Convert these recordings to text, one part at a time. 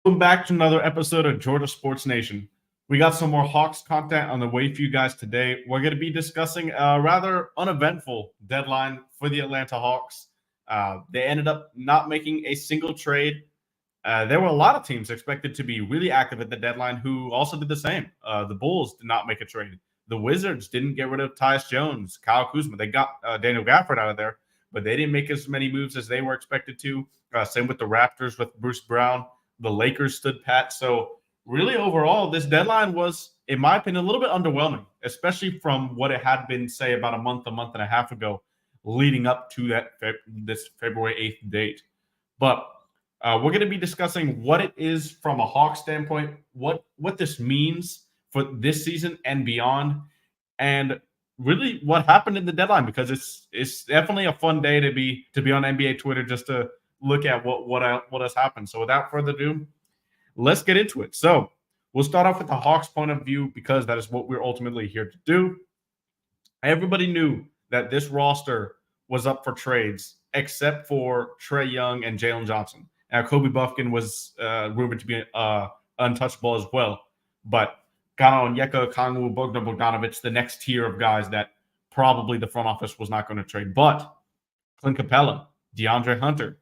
Welcome back to another episode of Georgia Sports Nation. We got some more Hawks content on the way for you guys today. We're going to be discussing a rather uneventful deadline for the Atlanta Hawks. They ended up not making a single trade. There were a lot of teams expected to be really active at the deadline who also did the same. The Bulls did not make a trade. The Wizards didn't get rid of Tyus Jones, Kyle Kuzma. They got Daniel Gafford out of there, but they didn't make as many moves as they were expected to. Same with the Raptors with Bruce Brown. The Lakers stood pat. So really overall, this deadline was, in my opinion, a little bit underwhelming, especially from what it had been, say, about a month and a half ago, leading up to this February 8th date. But we're going to be discussing what it is from a Hawks standpoint, what this means for this season and beyond, and really what happened in the deadline, because it's definitely a fun day to be on NBA Twitter just to look at what has happened. So without further ado, let's get into it. So we'll start off with the Hawks' point of view, because that is what we're ultimately here to do. Everybody knew that this roster was up for trades, except for Trae Young and Jalen Johnson. Now, Kobe Buffkin was rumored to be untouchable as well. But Gano Onyeka Okongwu, Bogdan Bogdanovic, the next tier of guys that probably the front office was not going to trade. But Clint Capella, DeAndre Hunter,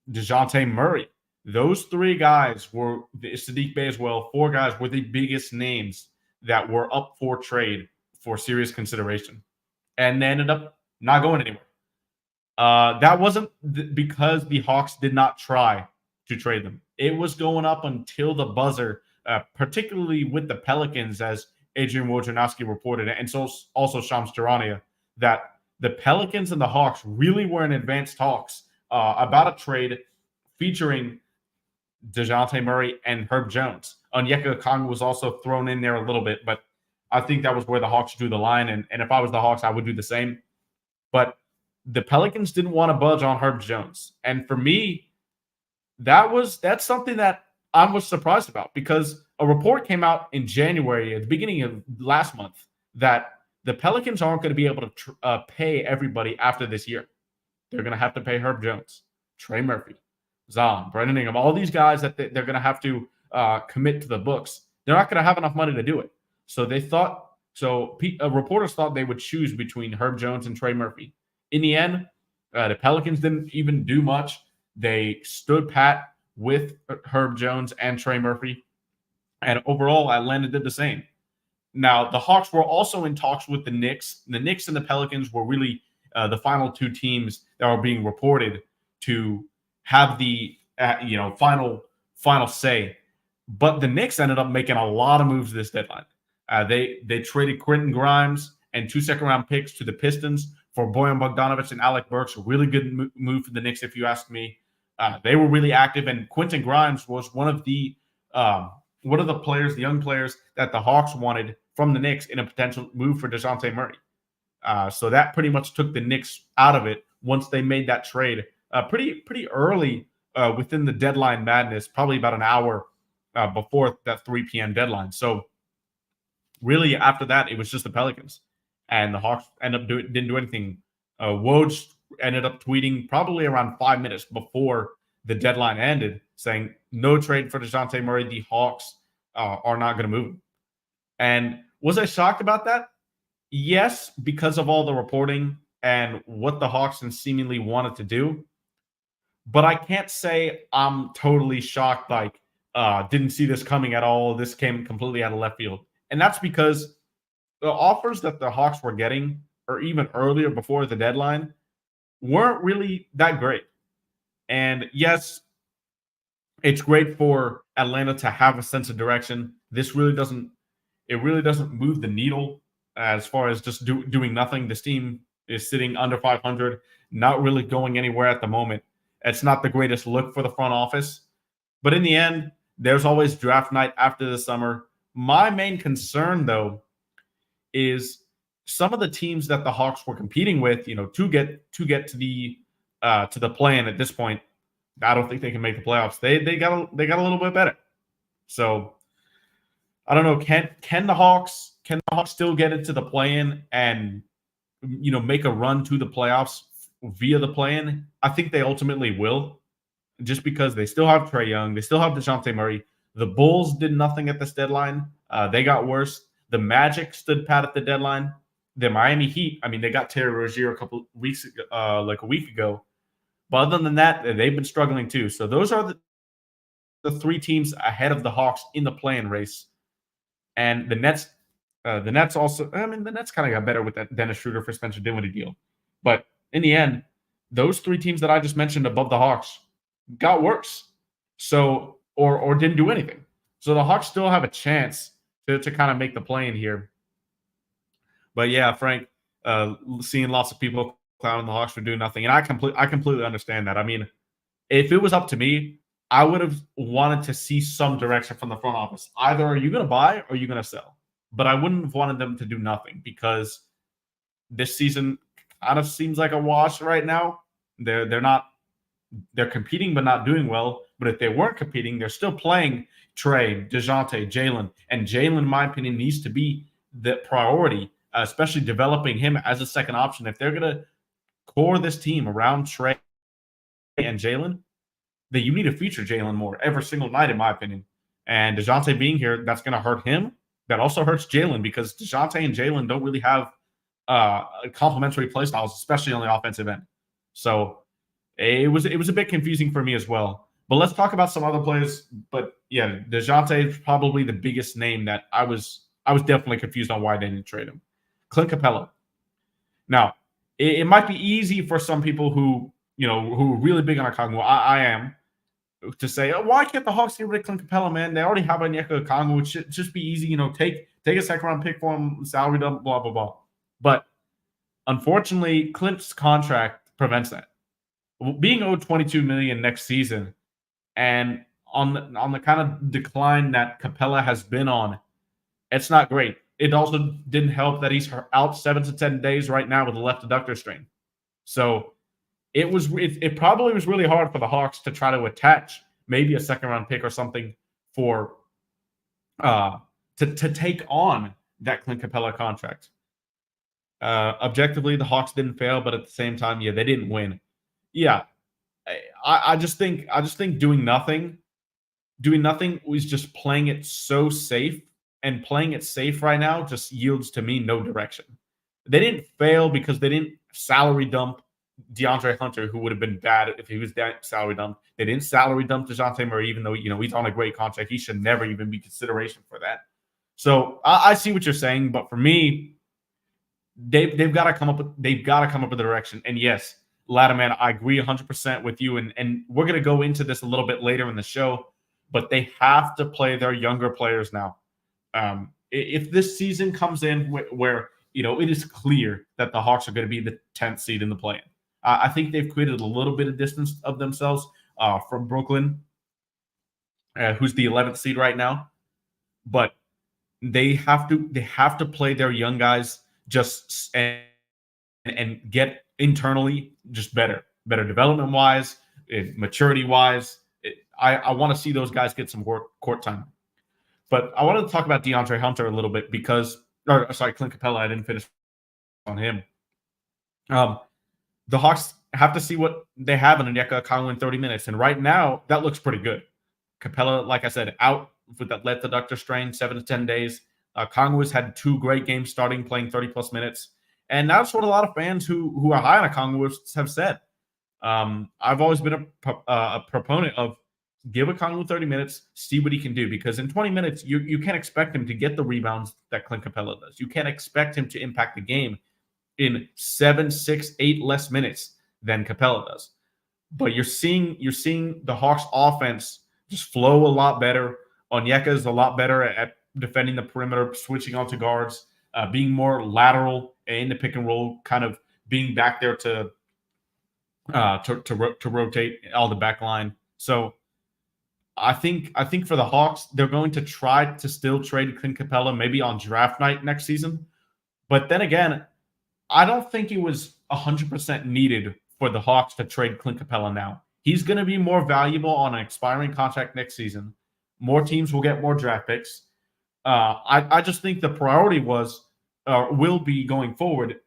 Dejounte Murray, those three guys were, Sadiq Bey as well, four guys were the biggest names that were up for trade for serious consideration. And they ended up not going anywhere. That wasn't because the Hawks did not try to trade them. It was going up until the buzzer, particularly with the Pelicans, as Adrian Wojnarowski reported, and so also Shams Charania, that the Pelicans and the Hawks really were in advanced talks about a trade featuring Dejounte Murray and Herb Jones. Onyeka Okongwu was also thrown in there a little bit, but I think that was where the Hawks drew the line, and if I was the Hawks, I would do the same. But the Pelicans didn't want to budge on Herb Jones. And for me, that's something that I was surprised about, because a report came out in January, at the beginning of last month, that the Pelicans aren't going to be able to pay everybody after this year. They're going to have to pay Herb Jones, Trey Murphy, Zion, Brendan Ingram, all these guys that they're going to have to commit to the books. They're not going to have enough money to do it. So reporters thought they would choose between Herb Jones and Trey Murphy. In the end, the Pelicans didn't even do much. They stood pat with Herb Jones and Trey Murphy. And overall, Atlanta did the same. Now, the Hawks were also in talks with the Knicks. The Knicks and the Pelicans were really the final two teams that were being reported to have the final say. But the Knicks ended up making a lot of moves this deadline. They traded Quentin Grimes and 2 second-round picks to the Pistons for Bojan Bogdanovic and Alec Burks. A really good move for the Knicks, if you ask me. They were really active, and Quentin Grimes was one of the players, the young players that the Hawks wanted from the Knicks in a potential move for Dejounte Murray. So that pretty much took the Knicks out of it once they made that trade pretty early within the deadline madness, probably about an hour before that 3 p.m. deadline. So really, after that, it was just the Pelicans. And the Hawks didn't do anything. Woj ended up tweeting probably around 5 minutes before the deadline ended, saying no trade for Dejounte Murray. The Hawks are not going to move him. And was I shocked about that? Yes, because of all the reporting and what the Hawks seemingly wanted to do. But I can't say I'm totally shocked, like didn't see this coming at all. This came completely out of left field. And that's because the offers that the Hawks were getting, or even earlier before the deadline, weren't really that great. And yes, it's great for Atlanta to have a sense of direction. This really doesn't move the needle as far as just doing nothing. This team is sitting under 500, not really going anywhere at the moment. It's not the greatest look for the front office. But in the end, there's always draft night after the summer. My main concern, though, is some of the teams that the Hawks were competing with, to get to the play-in at this point. I don't think they can make the playoffs. They got a little bit better. So I don't know. Can the Hawks still get into the play-in and make a run to the playoffs via the play-in? I think they ultimately will. just because they still have Trae Young, they still have Dejounte Murray. The Bulls did nothing at this deadline. They got worse. The Magic stood pat at the deadline. The Miami Heat, I mean, they got Terry Rozier a couple weeks ago, like a week ago. But other than that, they've been struggling too. So those are the three teams ahead of the Hawks in the play-in race. And the Nets also, I mean, the Nets kind of got better with that Dennis Schroeder for Spencer Dinwiddie deal. But in the end, those three teams that I just mentioned above the Hawks got worse. So, or didn't do anything. So the Hawks still have a chance to kind of make the play-in here. But yeah, Frank, seeing lots of people clowning the Hawks for doing nothing, and I completely understand that. I mean, if it was up to me, I would have wanted to see some direction from the front office. Either are you going to buy or are you going to sell? But I wouldn't have wanted them to do nothing because this season kind of seems like a wash right now. They're competing but not doing well. But if they weren't competing, they're still playing Trae, Dejounte, Jalen. And Jalen, in my opinion, needs to be the priority, especially developing him as a second option. If they're going to core this team around Trae and Jalen, then you need to feature Jalen more every single night, in my opinion. And Dejounte being here, that's going to hurt him. That also hurts Jalen because Dejounte and Jalen don't really have complementary play styles, especially on the offensive end. So it was a bit confusing for me as well. But let's talk about some other players. But yeah, Dejounte is probably the biggest name that I was definitely confused on why they didn't trade him. Clint Capella. Now, it might be easy for some people who are really big on Okongwu. I am, to say, oh, why can't the Hawks get rid of Clint Capella, man? They already have Onyeka Okongwu. It should just be easy, take a second round pick for him, salary dump, blah, blah, blah. But unfortunately, Clint's contract prevents that. Being owed $22 million next season, and on the kind of decline that Capella has been on, it's not great. It also didn't help that he's out 7 to 10 days right now with a left adductor strain. So it probably was really hard for the Hawks to try to attach maybe a second round pick or something for to take on that Clint Capella contract. Objectively, the Hawks didn't fail, but at the same time, yeah, they didn't win. Yeah, I just think doing nothing was just playing it so safe, and playing it safe right now just yields to me no direction. They didn't fail because they didn't salary dump DeAndre Hunter, who would have been bad if he was salary dumped. They didn't salary dump Dejounte Murray, even though he's on a great contract. He should never even be consideration for that. So I see what you're saying, but for me, they've got to come up with a direction. And yes, Latterman, I agree 100% with you. And we're gonna go into this a little bit later in the show, but they have to play their younger players now. If this season comes in where it is clear that the Hawks are going to be the 10th seed in the play-in, I think they've created a little bit of distance of themselves from Brooklyn, who's the 11th seed right now. But they have to play their young guys just and get internally just better development wise, maturity wise. I want to see those guys get some court time. But I wanted to talk about DeAndre Hunter a little bit Clint Capella. I didn't finish on him. The Hawks have to see what they have in Onyeka Okongwu in 30 minutes. And right now, that looks pretty good. Capella, like I said, out with that left adductor strain, 7 to 10 days. Okongwu's had 2 great games starting, playing 30-plus minutes. And that's what a lot of fans who are high on Okongwu have said. I've always been a proponent of give Okongwu 30 minutes, see what he can do. Because in 20 minutes, you can't expect him to get the rebounds that Clint Capella does. You can't expect him to impact the game in 7, 6, 8 less minutes than Capella does. But you're seeing the Hawks offense just flow a lot better. Onyeka is a lot better at defending the perimeter, switching onto guards, being more lateral in the pick and roll, kind of being back there to rotate all the back line. So I think for the Hawks, they're going to try to still trade Clint Capella maybe on draft night next season. But then again, I don't think it was 100% needed for the Hawks to trade Clint Capella now. He's going to be more valuable on an expiring contract next season. More teams will get more draft picks. I just think the priority will be going forward.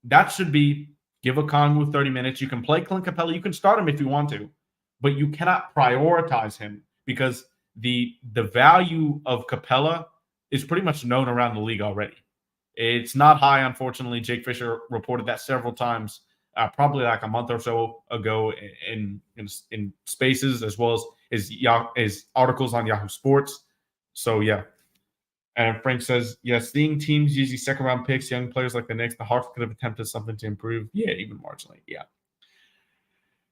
That should be give Okongwu 30 minutes. You can play Clint Capella. You can start him if you want to. but you cannot prioritize him because the value of Capella is pretty much known around the league already. It's not high, unfortunately. Jake Fisher reported that several times, probably like a month or so ago in Spaces, as well as his articles on Yahoo Sports. So yeah. And Frank says, yeah, seeing teams using second round picks, young players like the Knicks, the Hawks could have attempted something to improve. Yeah, even marginally. Yeah.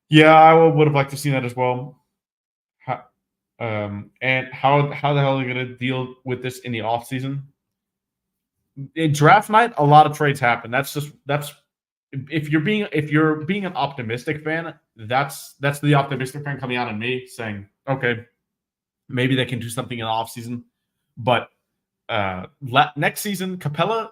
Yeah, I would have liked to see that as well. And how the hell are they going to deal with this in the offseason? In draft night, a lot of trades happen. That's if you're being an optimistic fan, that's the optimistic fan coming out in me saying, okay, maybe they can do something in the offseason. But next season, Capella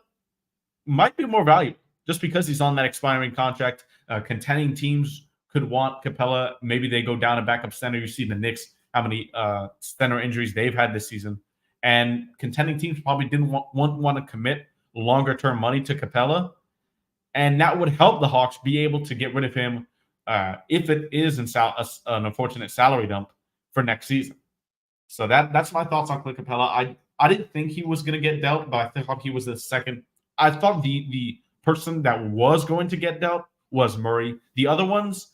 might be more valuable just because he's on that expiring contract. Contending teams could want Capella. Maybe they go down a backup center. You see the Knicks, how many center injuries they've had this season. And contending teams probably didn't want to commit longer-term money to Capella. And that would help the Hawks be able to get rid of him if it is an unfortunate salary dump for next season. So that's my thoughts on Clint Capella. I didn't think he was going to get dealt, but I thought he was the second. I thought the person that was going to get dealt was Murray. The other ones,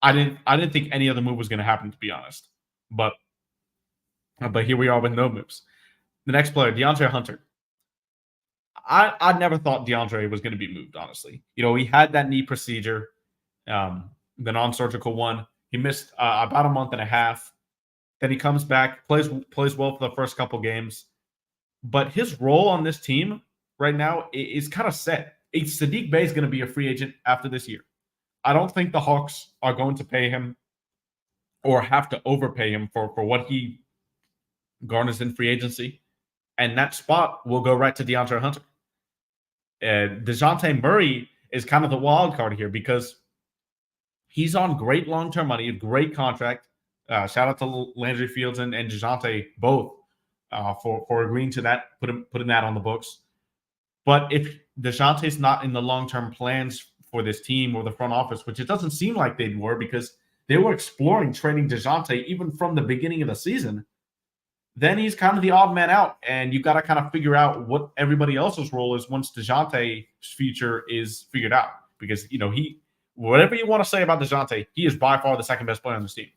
I didn't think any other move was going to happen, to be honest. But here we are with no moves. The next player, DeAndre Hunter. I never thought DeAndre was going to be moved, honestly. He had that knee procedure, the non-surgical one. He missed about a month and a half. Then he comes back, plays well for the first couple games. But his role on this team right now is kind of set. Saddiq Bey is going to be a free agent after this year. I don't think the Hawks are going to pay him or have to overpay him for what he garners in free agency. And that spot will go right to DeAndre Hunter. Dejounte Murray is kind of the wild card here because he's on great long-term money, a great contract. Shout out to Landry Fields and Dejounte both for agreeing to that, putting that on the books. But if Dejounte's not in the long-term plans for this team or the front office, which it doesn't seem like they were because they were exploring trading Dejounte even from the beginning of the season, then he's kind of the odd man out. And you got to kind of figure out what everybody else's role is once Dejounte's future is figured out. Because, whatever you want to say about Dejounte, he is by far the second best player on this team.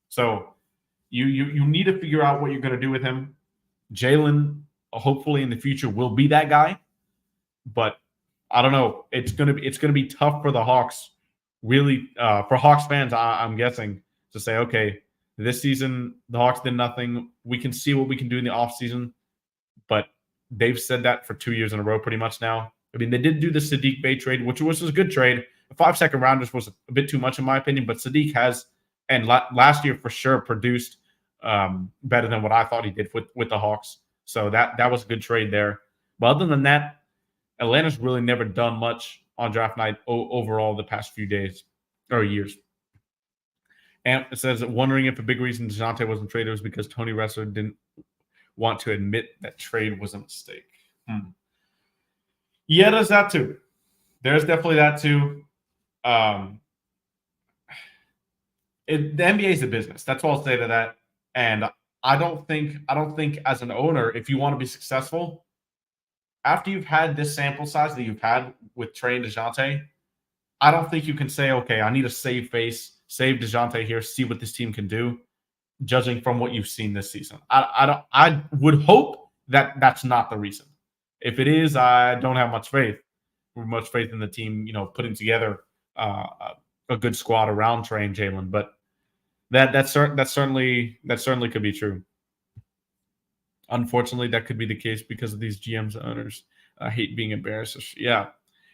So you need to figure out what you're going to do with him. Jalen, hopefully in the future, will be that guy. But I don't know. It's gonna be tough for the Hawks, really, for Hawks fans, I'm guessing, to say, okay, this season the Hawks did nothing. We can see what we can do in the offseason. But they've said that for 2 years in a row pretty much now. I mean, they did do the Saddiq Bey trade, which was a good trade. The 5 second rounders was a bit too much in my opinion, but Saddiq has, and last year for sure, produced better than what I thought he did with the Hawks. So that was a good trade there. But other than that, Atlanta's really never done much on draft night overall the past few days or years. And it says, wondering if a big reason Dejounte wasn't traded was because Tony Ressler didn't want to admit that trade was a mistake. Yeah, there's that too. There's definitely that too. The NBA is a business. That's all I'll say to that. And I don't think as an owner, if you want to be successful, after you've had this sample size that you've had with Trey and Dejounte, I don't think you can say, okay, I need to save face, save Dejounte here, see what this team can do, judging from what you've seen this season. I would hope that that's not the reason. If it is, I don't have much faith in the team, putting together a good squad around Trey and Jalen. But that certainly could be true. Unfortunately, that could be the case because of these GMs and owners hate being embarrassed. Yeah,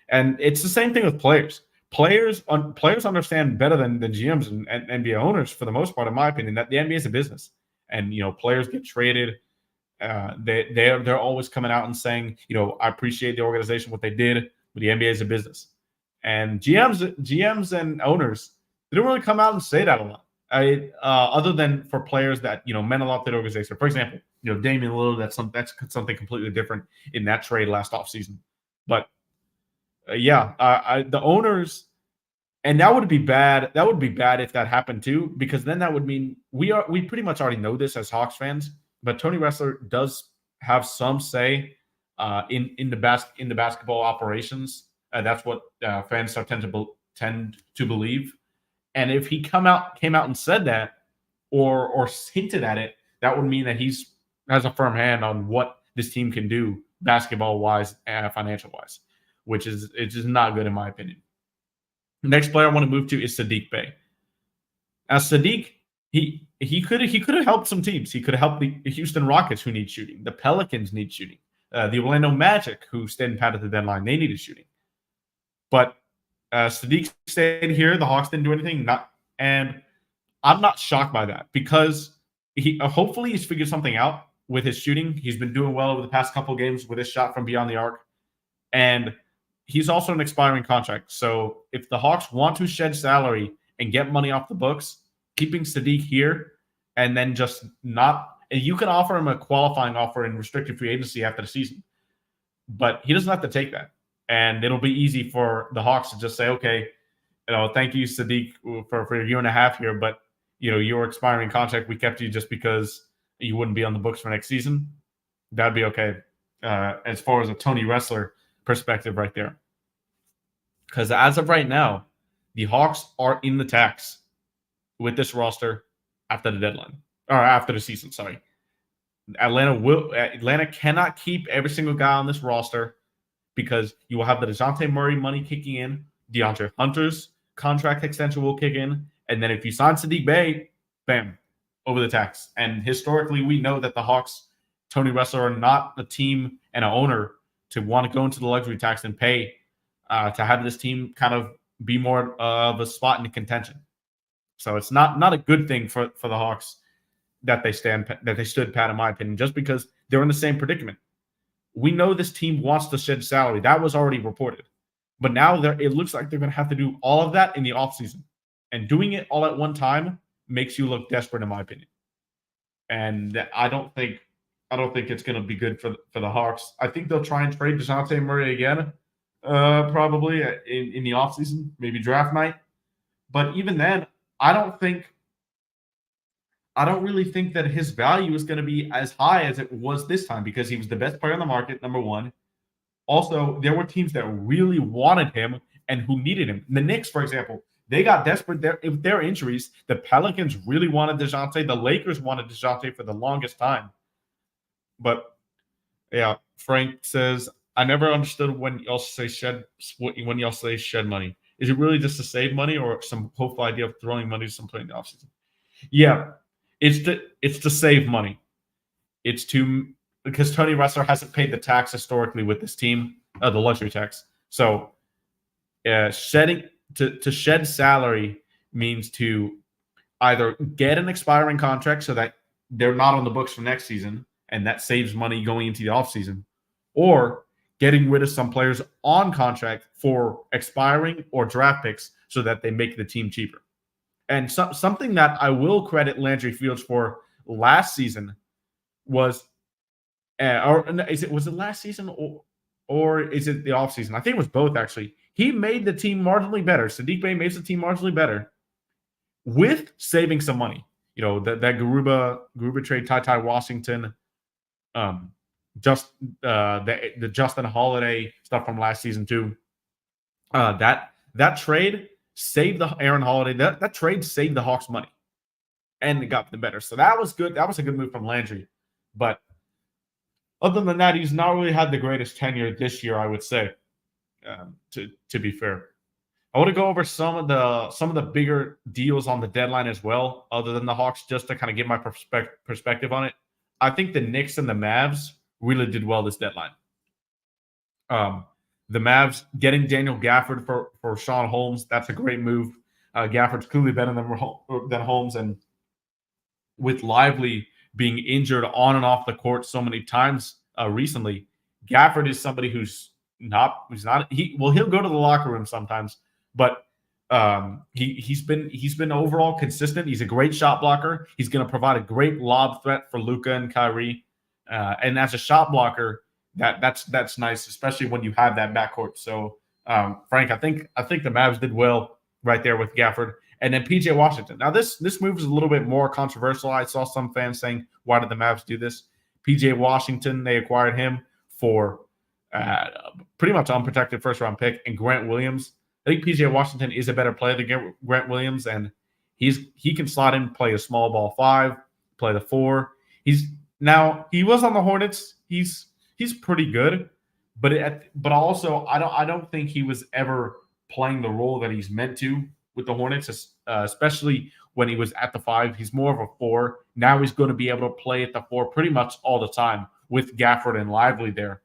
and it's the same thing with players. Players understand better than GMs and NBA owners for the most part, in my opinion, that the NBA is a business, and players get traded. They're always coming out and saying, I appreciate the organization, what they did, but the NBA is a business. And GMs and owners, they don't really come out and say that a lot. Other than for players that meant a lot to the organization. For example, Damian Lillard, that's something completely different in that trade last offseason. But the owners, And that would be bad. That would be bad if that happened too, because then that would mean we pretty much already know this as Hawks fans, but Tony Wrestler does have some say in the basketball operations. That's what fans tend to believe. And if he came out and said that, or hinted at it, that would mean that he's has a firm hand on what this team can do basketball wise and financial wise, which is it's just not good in my opinion. The next player I want to move to is Saddiq Bey. As Saddiq, he could have helped some teams. He could have helped the Houston Rockets, who need shooting. The Pelicans need shooting. The Orlando Magic, who stayed pat at the deadline, they needed shooting. But Saddiq stayed here. The Hawks didn't do anything. And I'm not shocked by that, because he hopefully he's figured something out with his shooting. He's been doing well over the past couple games with his shot from beyond the arc. And he's also an expiring contract. So if the Hawks want to shed salary and get money off the books, keeping Saddiq here and then just not – you can offer him a qualifying offer in restricted free agency after the season. But he doesn't have to take that. And it'll be easy for the Hawks to just say, okay, thank you, Saddiq, for a year and a half here, but your expiring contract, we kept you just because you wouldn't be on the books for next season. That'd be okay. As far as a Tony Wrestler perspective right there. Because as of right now, the Hawks are in the tax with this roster after the deadline. Or after the season, sorry. Atlanta cannot keep every single guy on this roster, because you will have the Dejounte Murray money kicking in. DeAndre Hunter's contract extension will kick in. And then if you sign Saddiq Bey, bam, over the tax. And historically, we know that the Hawks, Tony Wrestler, are not a team and an owner to want to go into the luxury tax and pay to have this team kind of be more of a spot in contention. So it's not a good thing for the Hawks that they stood pat, in my opinion, just because they're in the same predicament. We know this team wants to shed salary. That was already reported. But now it looks like they're going to have to do all of that in the offseason. And doing it all at one time makes you look desperate, in my opinion. And I don't think it's going to be good for the Hawks. I think they'll try and trade Dejounte Murray again, probably in the offseason, maybe draft night. But even then, I don't really think that his value is going to be as high as it was this time, because he was the best player on the market, number one. Also, there were teams that really wanted him and who needed him. The Knicks, for example, they got desperate with their injuries. The Pelicans really wanted Dejounte. The Lakers wanted Dejounte for the longest time. But yeah, Frank says, I never understood when y'all say shed money. Is it really just to save money, or some hopeful idea of throwing money to some play in the offseason? Yeah, it's to save money. It's because Tony Wrestler hasn't paid the tax historically with this team, the luxury tax. So shedding to shed salary means to either get an expiring contract so that they're not on the books for next season, and that saves money going into the offseason, or getting rid of some players on contract for expiring or draft picks so that they make the team cheaper. And something that I will credit Landry Fields for last season was, was it last season or is it the offseason? I think it was both, actually. He made the team marginally better. Saddiq Bey makes the team marginally better with saving some money. That Garuba trade, Ty Washington, the Justin Holiday stuff from last season too. That trade saved the Aaron Holiday. That trade saved the Hawks money, and it got them better. So that was good. That was a good move from Landry. But other than that, he's not really had the greatest tenure this year, I would say. To be fair, I want to go over some of the bigger deals on the deadline as well, other than the Hawks, just to kind of get my perspective on it. I think the Knicks and the Mavs really did well this deadline. The Mavs getting Daniel Gafford for Sean Holmes, that's a great move. Gafford's clearly better than Holmes, and with Lively being injured on and off the court so many times recently, Gafford is somebody he'll go to the locker room sometimes, but he's been overall consistent. He's a great shot blocker. He's going to provide a great lob threat for Luka and Kyrie. And as a shot blocker, that's nice, especially when you have that backcourt. So, Frank, I think the Mavs did well right there with Gafford. And then PJ Washington. Now, this move is a little bit more controversial. I saw some fans saying, why did the Mavs do this? PJ Washington, they acquired him for pretty much unprotected first-round pick, and Grant Williams. I think PJ Washington is a better player than Grant Williams, and he can slot in, play a small ball 5, play the 4. He was on the Hornets. He's pretty good, but also I don't think he was ever playing the role that he's meant to with the Hornets, especially when he was at the 5. He's more of a 4. Now he's going to be able to play at the 4 pretty much all the time with Gafford and Lively there,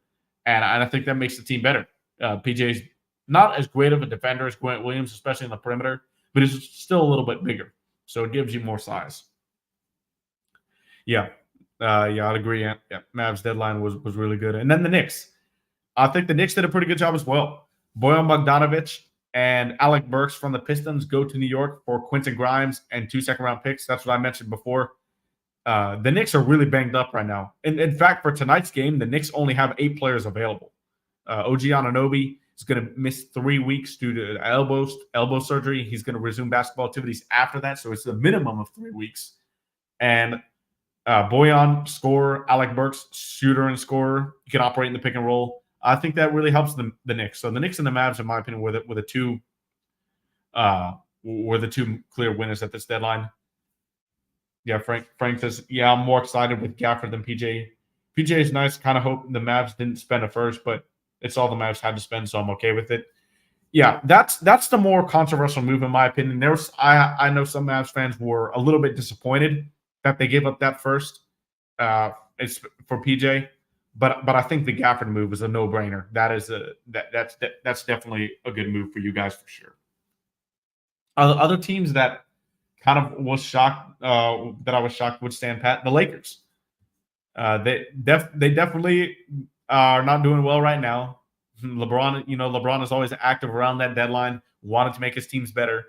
and I think that makes the team better. PJ's not as great of a defender as Grant Williams, especially in the perimeter, but he's still a little bit bigger, so it gives you more size. Yeah, I'd agree. Yeah, Mavs deadline was really good. And then the Knicks. I think the Knicks did a pretty good job as well. Bojan Bogdanovic and Alec Burks from the Pistons go to New York for Quentin Grimes and 2 second-round picks. That's what I mentioned before. The Knicks are really banged up right now. In fact, for tonight's game, the Knicks only have 8 players available. OG Anunoby is going to miss 3 weeks due to elbow surgery. He's going to resume basketball activities after that, so it's a minimum of 3 weeks. And Bojan, scorer, Alec Burks, shooter and scorer. You can operate in the pick and roll. I think that really helps the Knicks. So the Knicks and the Mavs, in my opinion, were the two clear winners at this deadline. Yeah, Frank says, yeah, I'm more excited with Gafford than PJ. PJ is nice. Kind of hope the Mavs didn't spend a first, but it's all the Mavs had to spend, so I'm okay with it. Yeah, that's the more controversial move, in my opinion. I know some Mavs fans were a little bit disappointed that they gave up that first. It's for PJ, but I think the Gafford move is a no-brainer. That's definitely a good move for you guys for sure. Other teams that kind of was shocked that I was shocked would stand pat. The Lakers. They definitely are not doing well right now. LeBron is always active around that deadline, wanted to make his teams better,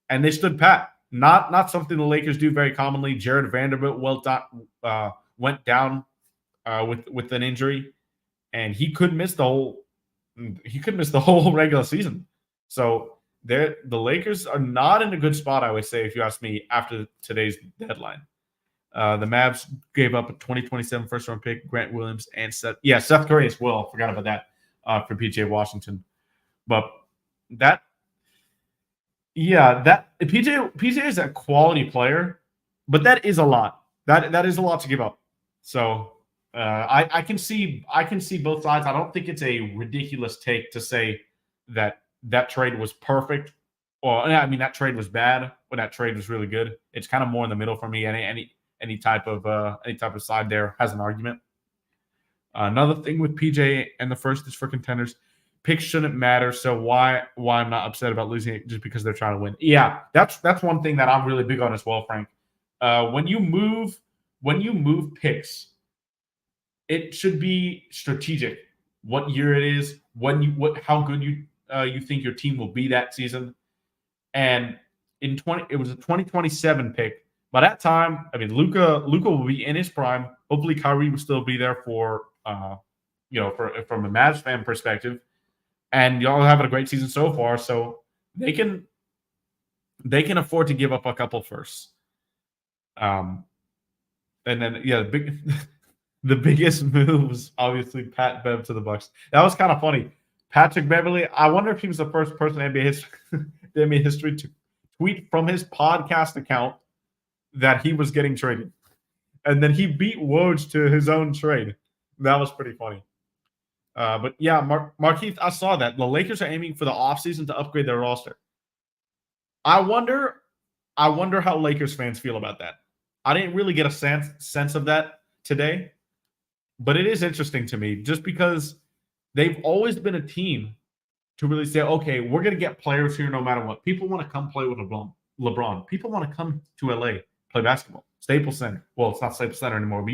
and they stood pat. Not something the Lakers do very commonly. Jared Vanderbilt went down with an injury, and he could miss the whole regular season. So the Lakers are not in a good spot, I would say, if you ask me, after today's deadline. The Mavs gave up a 2027 first-round pick, Grant Williams, and Seth Curry as well. Forgot about that for PJ Washington. But PJ is a quality player, but that is a lot. That is a lot to give up. So I can see both sides. I don't think it's a ridiculous take to say that trade was perfect, or I mean that trade was bad, or that trade was really good. It's kind of more in the middle for me. Any type of side there has an argument. Another thing with PJ and the first is for contenders. Picks shouldn't matter, so why I'm not upset about losing it just because they're trying to win. Yeah, that's one thing that I'm really big on as well, Frank. When you move picks, it should be strategic. What year it is, how good you think your team will be that season, and it was a 2027 pick. By that time, I mean Luka will be in his prime. Hopefully, Kyrie will still be there from a Mavs fan perspective. And y'all having a great season so far, so they can afford to give up a couple firsts. And then the biggest move was obviously Pat Bev to the Bucks. That was kind of funny. Patrick Beverley. I wonder if he was the first person in NBA history to tweet from his podcast account that he was getting traded, and then he beat Woj to his own trade. That was pretty funny. But yeah, Markeith, I saw that. The Lakers are aiming for the offseason to upgrade their roster. I wonder how Lakers fans feel about that. I didn't really get a sense of that today, but it is interesting to me just because they've always been a team to really say, okay, we're going to get players here no matter what. People want to come play with LeBron. People want to come to LA, play basketball. Staples Center. Well, it's not Staples Center anymore, but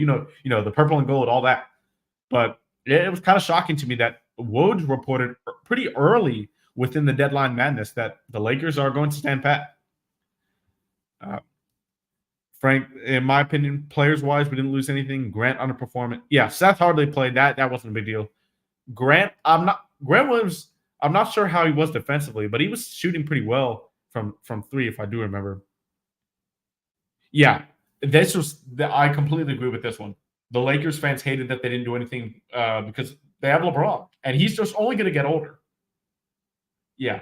the purple and gold, all that. But it was kind of shocking to me that Woj reported pretty early within the deadline madness that the Lakers are going to stand pat. Frank, in my opinion, players-wise, we didn't lose anything. Grant underperforming. Yeah, Seth hardly played. That wasn't a big deal. Grant Williams, I'm not sure how he was defensively, but he was shooting pretty well from three, if I do remember. Yeah, I completely agree with this one. The Lakers fans hated that they didn't do anything because they have LeBron, and he's just only going to get older. Yeah,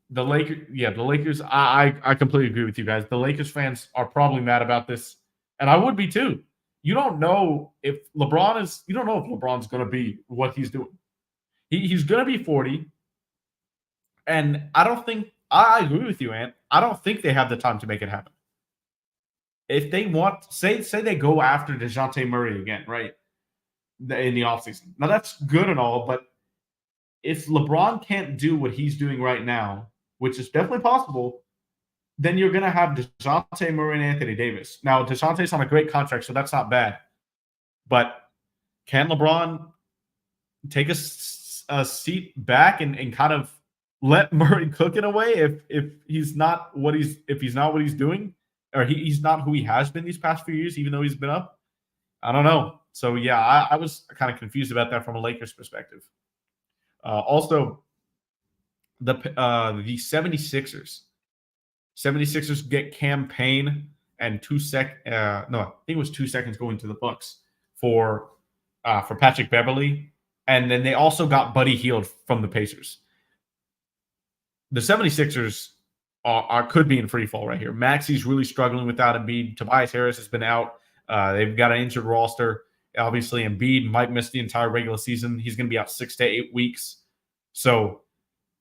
the Lakers. I completely agree with you guys. The Lakers fans are probably mad about this, and I would be too. You don't know if You don't know if LeBron's going to be what he's doing. He's going to be 40, and I don't think I agree with you, Ant. I don't think they have the time to make it happen. If they want, say they go after Dejounte Murray again, right? In the offseason. Now that's good and all, but if LeBron can't do what he's doing right now, which is definitely possible, then you're going to have Dejounte Murray and Anthony Davis. Now, Dejounte's on a great contract, so that's not bad. But can LeBron take a seat back and kind of let Murray cook in a way if he's not what he's doing, or he's not who he has been these past few years, even though he's been up? I don't know. So, yeah, I was kind of confused about that from a Lakers perspective. Also, the 76ers. 76ers get Cam Payne and I think it was 2 seconds going to the Bucks for Patrick Beverley. And then they also got Buddy Hield from the Pacers. The 76ers could be in free fall right here. Maxi's really struggling without Embiid. Tobias Harris has been out. They've got an injured roster. Obviously, Embiid might miss the entire regular season. He's going to be out 6 to 8 weeks. So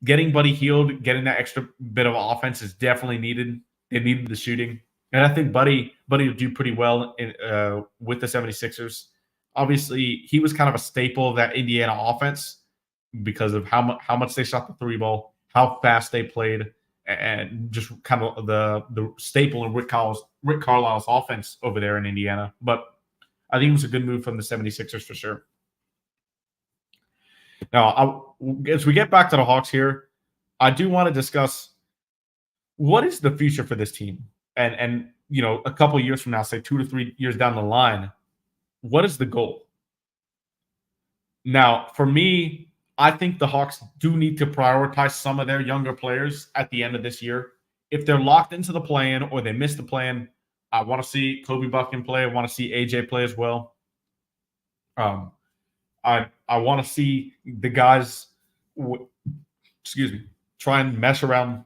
getting Buddy Hield, getting that extra bit of offense is definitely needed. They needed the shooting. And I think Buddy will do pretty well with the 76ers. Obviously, he was kind of a staple of that Indiana offense because of how much they shot the three ball, how fast they played, and just kind of the staple in Rick Carlisle's offense over there in Indiana. But I think it was a good move from the 76ers for sure. Now, as we get back to the Hawks here, I do want to discuss what is the future for this team. And a couple of years from now, say 2 to 3 years down the line, what is the goal? Now, for me, I think the Hawks do need to prioritize some of their younger players at the end of this year. If they're locked into the plan or they miss the plan, I want to see Kobe Buffkin play. I want to see AJ play as well. I want to see the guys, try and mess around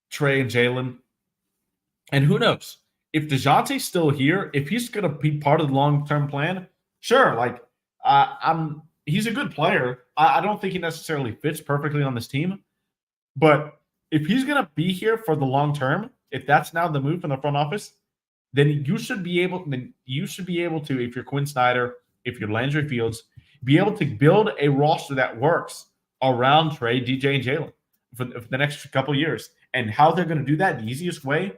Trey and Jalen. And who knows? If Dejounte's still here, if he's going to be part of the long-term plan, sure. He's a good player. I don't think he necessarily fits perfectly on this team. But if he's going to be here for the long term, if that's now the move from the front office, then you should be able to, if you're Quinn Snyder, if you're Landry Fields, be able to build a roster that works around Trey, DJ, and Jalen for the next couple of years. And how they're going to do that, the easiest way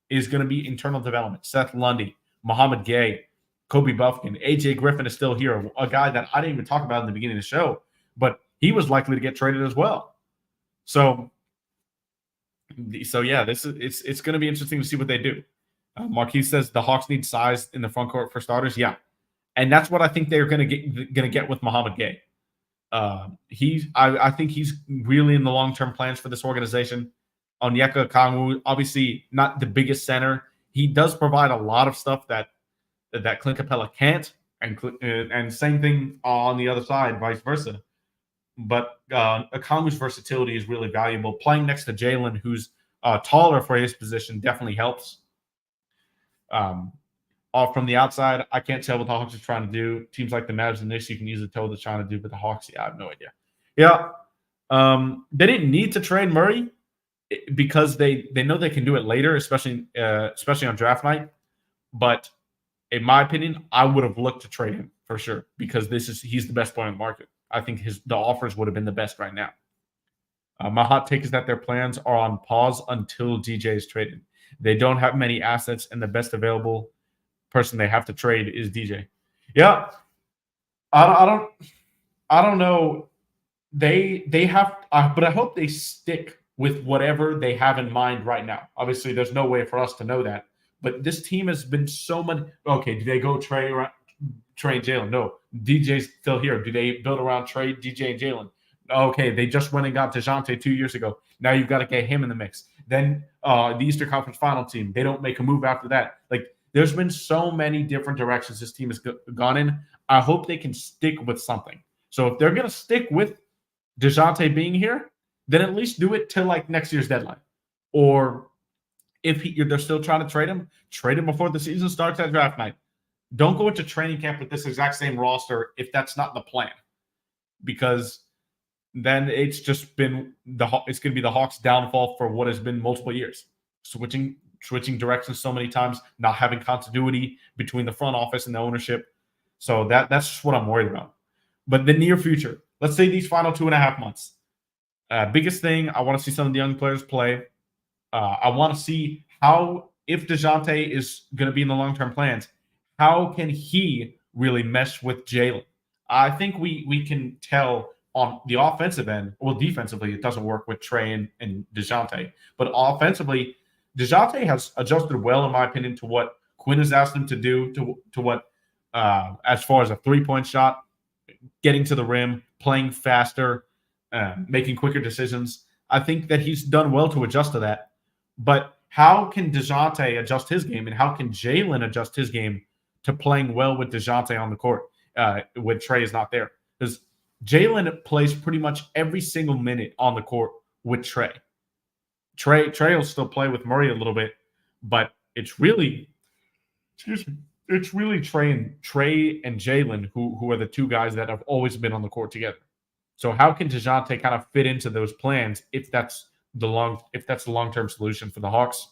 is going to be internal development. Seth Lundy, Muhammad Gay, Kobe Buffkin, AJ Griffin is still here, a guy that I didn't even talk about in the beginning of the show, but he was likely to get traded as well. So yeah, it's going to be interesting to see what they do. Marquis says the Hawks need size in the front court for starters. Yeah, and that's what I think they're going to get with Muhammad Gay. I think he's really in the long-term plans for this organization. Onyeka Okongwu, obviously not the biggest center. He does provide a lot of stuff that Clint Capella can't, and same thing on the other side, vice versa. But Okongwu's versatility is really valuable. Playing next to Jalen, who's taller for his position, definitely helps. Off from the outside, I can't tell what the Hawks are trying to do. Teams like the Mavs and Knicks, you can easily tell what they're trying to do, but the Hawks, I have no idea. Yeah, they didn't need to trade Murray because they know they can do it later, especially on draft night. But in my opinion, I would have looked to trade him for sure because he's the best player in the market. I think the offers would have been the best right now. My hot take is that their plans are on pause until DJ is traded. They don't have many assets, and the best available person they have to trade is DJ. Yeah, I don't know. They have, but I hope they stick with whatever they have in mind right now. Obviously, there's no way for us to know that. But this team has been so much. Okay, do they go Trey and Jalen? No. DJ's still here. Do they build around Trey, DJ, and Jalen? Okay, they just went and got Dejounte 2 years ago. Now you've got to get him in the mix. Then the Eastern Conference Final team, they don't make a move after that. Like, there's been so many different directions this team has gone in. I hope they can stick with something. So if they're going to stick with Dejounte being here, then at least do it till like next year's deadline. Or if they're still trying to trade him before the season starts at draft night. Don't go into training camp with this exact same roster if that's not the plan, because then it's just been it's going to be the Hawks' downfall for what has been multiple years. Switching directions so many times, not having continuity between the front office and the ownership. So that's just what I'm worried about. But the near future, let's say these final 2.5 months, biggest thing, I want to see some of the young players play. I want to see how, if Dejounte is going to be in the long-term plans, how can he really mesh with Jalen? I think we can tell on the offensive end. Well, defensively, it doesn't work with Trey and Dejounte. But offensively, Dejounte has adjusted well, in my opinion, to what Quinn has asked him to do, to what, as far as a three-point shot, getting to the rim, playing faster, making quicker decisions. I think that he's done well to adjust to that. But how can Dejounte adjust his game, and how can Jalen adjust his game to playing well with Dejounte on the court when Trey is not there? Because Jalen plays pretty much every single minute on the court with Trey. Trey will still play with Murray a little bit, but it's really Trey and Jalen who are the two guys that have always been on the court together. So how can Dejounte kind of fit into those plans if that's the long-term solution for the Hawks?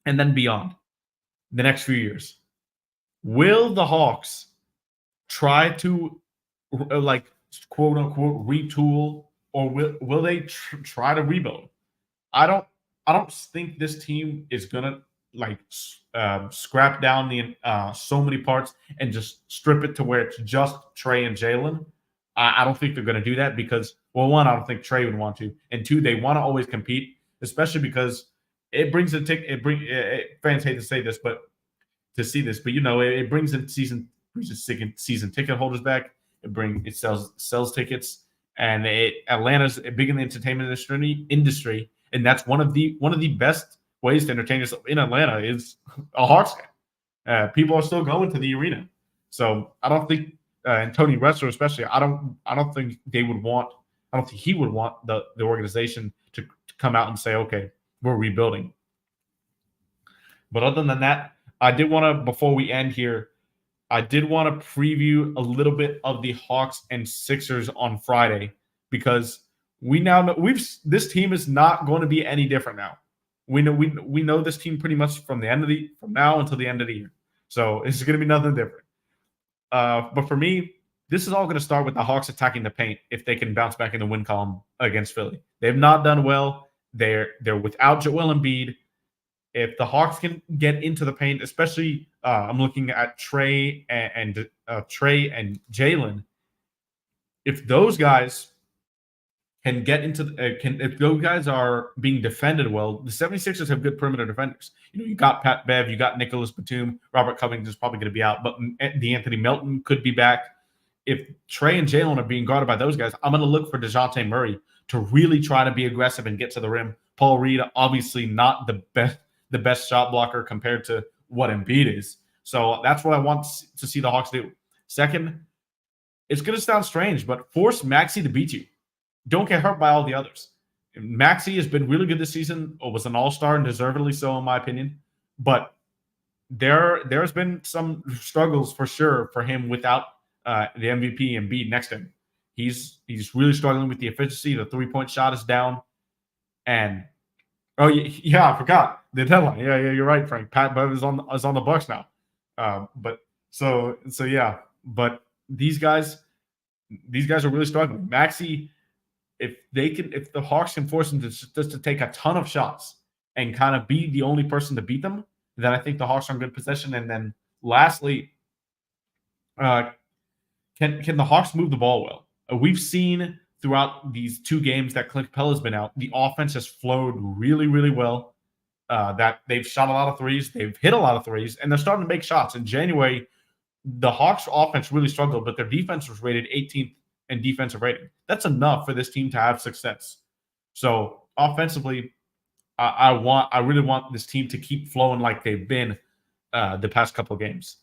And then beyond the next few years, will the Hawks try to like quote unquote retool, or will they try to rebuild? I don't think this team is gonna like scrap down the so many parts and just strip it to where it's just Trey and Jalen. I don't think they're going to do that because, well, one, I don't think Trey would want to, and two, they want to always compete, especially because it brings a ticket. Fans hate to say this, but to see this, but it brings in season ticket holders back. It sells tickets, and Atlanta's big in the entertainment industry, and that's one of the best ways to entertain yourself in Atlanta is a Hawks game. People are still going to the arena, so I don't think. And Tony Retzer especially, I don't think he would want the organization to come out and say, okay, we're rebuilding. But other than that, I did want to, before we end here, I did want to preview a little bit of the Hawks and Sixers on Friday, because we now know this team is not going to be any different now. We know this team pretty much from now until the end of the year. So it's going to be nothing different. But for me, this is all going to start with the Hawks attacking the paint if they can bounce back in the win column against Philly. They've not done well. They're without Joel Embiid. If the Hawks can get into the paint, especially I'm looking at Trey and Jalen, if those guys can get into if those guys are being defended well, the 76ers have good perimeter defenders. You got Pat Bev, you got Nicholas Batum, Robert Covington's probably going to be out, but DeAnthony Melton could be back. If Trey and Jalen are being guarded by those guys, I'm going to look for Dejounte Murray to really try to be aggressive and get to the rim. Paul Reed, obviously not the best shot blocker compared to what Embiid is. So that's what I want to see the Hawks do. Second, it's going to sound strange, but force Maxey to beat you. Don't get hurt by all the others. Maxey has been really good this season, was an all-star and deservedly so, in my opinion. But there's been some struggles for sure for him without the MVP Embiid next to him. He's really struggling with the efficiency. The three-point shot is down. And I forgot the deadline. Yeah, you're right, Frank. Pat Bev is on the Bucks now. But these guys are really struggling. Maxey, if the Hawks can force him to take a ton of shots and kind of be the only person to beat them, then I think the Hawks are in good position. And then lastly, can the Hawks move the ball well? We've seen throughout these two games that Clint Capella's been out, the offense has flowed really, really well. That they've shot a lot of threes, they've hit a lot of threes, and they're starting to make shots. In January, the Hawks offense really struggled, but their defense was rated 18th and defensive rating. That's enough for this team to have success. So offensively, I really want this team to keep flowing like they've been the past couple of games.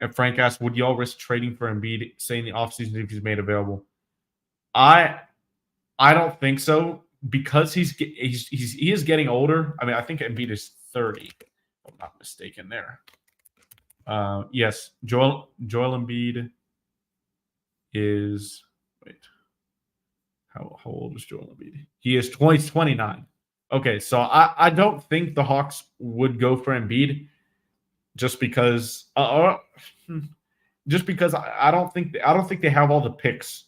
And Frank asked, would y'all risk trading for Embiid, say in the offseason if he's made available? I don't think so because he is getting older. I mean, I think Embiid is 30. If I'm not mistaken there. Yes, Joel Embiid is how old is Joel Embiid? He is 29. Okay, so I don't think the Hawks would go for Embiid just because I don't think they have all the picks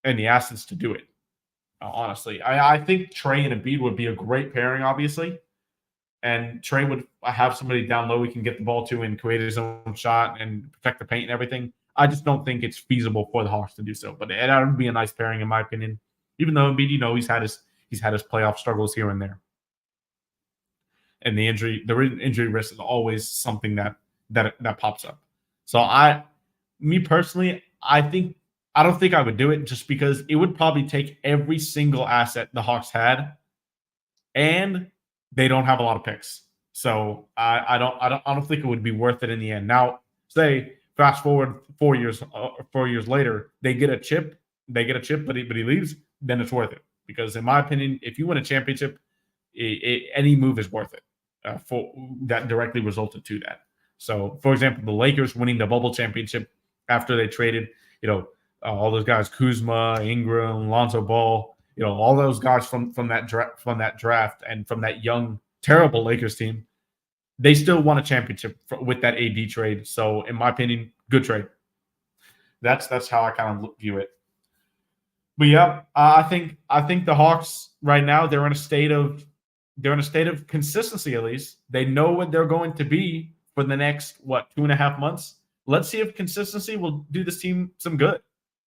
and the assets to do it. Honestly, I think Trey and Embiid would be a great pairing, obviously, and Trey would have somebody down low he can get the ball to and create his own shot and protect the paint and everything. I just don't think it's feasible for the Hawks to do so, but that would be a nice pairing in my opinion. Even though Embiid, he's had his playoff struggles here and there. And the injury risk is always something that pops up. So me personally, I don't think I would do it just because it would probably take every single asset the Hawks had, and they don't have a lot of picks. So I don't think it would be worth it in the end. Now, say fast forward 4 years later, they get a chip, but he leaves, then it's worth it. Because in my opinion, if you win a championship, any move is worth it. For that directly resulted to that. So, for example, the Lakers winning the bubble championship after they traded, all those guys, Kuzma, Ingram, Lonzo Ball, all those guys from that draft and from that young, terrible Lakers team, they still won a championship with that AD trade. So, in my opinion, good trade. That's how I kind of view it. But yeah, I think the Hawks right now they're in a state of consistency. At least they know what they're going to be for the next 2.5 months. Let's see if consistency will do this team some good,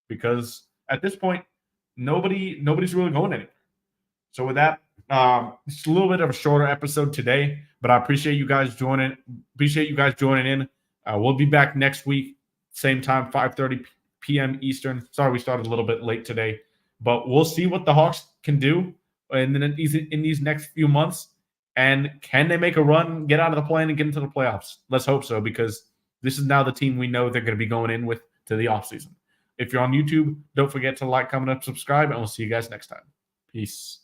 because at this point, nobody's really going anywhere. So with that, it's a little bit of a shorter episode today, but I appreciate you guys joining. In. We'll be back next week, same time, 5:30 p.m. Eastern. Sorry, we started a little bit late today, but we'll see what the Hawks can do in these next few months. And can they make a run, get out of the play, and get into the playoffs? Let's hope so, because this is now the team we know they're going to be going in with to the offseason. If you're on YouTube, don't forget to like, comment, and subscribe, and we'll see you guys next time. Peace.